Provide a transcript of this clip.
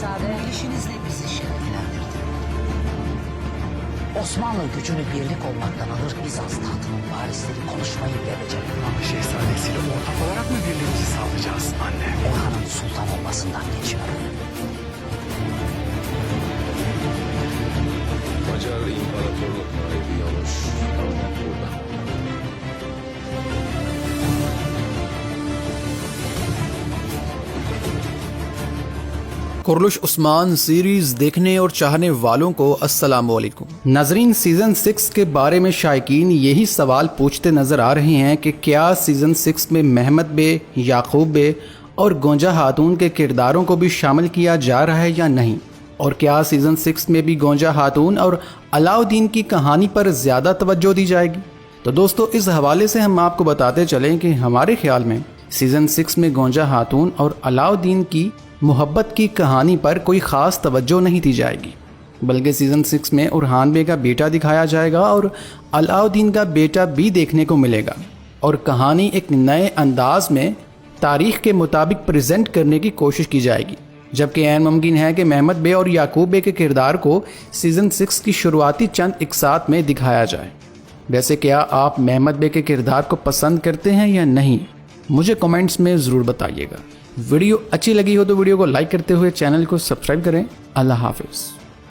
müsaade. Gelişinizle bizi şereflendirdi. Osmanlı gücünü birlik olmaktan alır, Bizans tahtının varisleri konuşmayı bile becerdi. Ama şehzadesiyle ortak olarak mı birliğimizi sağlayacağız anne? Orhan'ın sultan olmasından geçiyor. Macar İmparatorluğu'na ediyormuş. Burada. Kurulus Osman series देखने और चाहने वालों को अस्सलाम वालेकुम। नाजरीन, season 6 के बारे में शायकीन यही सवाल पूछते नज़र आ रहे हैं कि क्या सीज़न 6 में महमद बे, याकूब बे और गोंजा खातून के किरदारों को भी शामिल किया जा रहा है या नहीं, और क्या सीज़न 6 में भी गोंजा खातून और अलाउद्दीन की कहानी पर ज़्यादा तवज्जो दी जाएगी। तो दोस्तों, इस हवाले से हम आपको बताते चलें कि हमारे ख्याल में सीज़न 6 में गोंजा खातून और अलाउद्दीन की मोहब्बत की कहानी पर कोई ख़ास तवज्जो नहीं दी जाएगी, बल्कि सीज़न 6 में उरहान बे का बेटा दिखाया जाएगा और अलाउद्दीन का बेटा भी देखने को मिलेगा, और कहानी एक नए अंदाज में तारीख़ के मुताबिक प्रेजेंट करने की कोशिश की जाएगी। जबकि ऐन मुमकिन है कि महमद बे और याकूब बे के किरदार को सीज़न 6 की शुरुआती चंद इकसात में दिखाया जाए। वैसे क्या आप महमद बे के किरदार को पसंद करते हैं या नहीं, मुझे कमेंट्स में ज़रूर बताइएगा। वीडियो अच्छी लगी हो तो वीडियो को लाइक करते हुए चैनल को सब्सक्राइब करें। अल्लाह हाफिज़।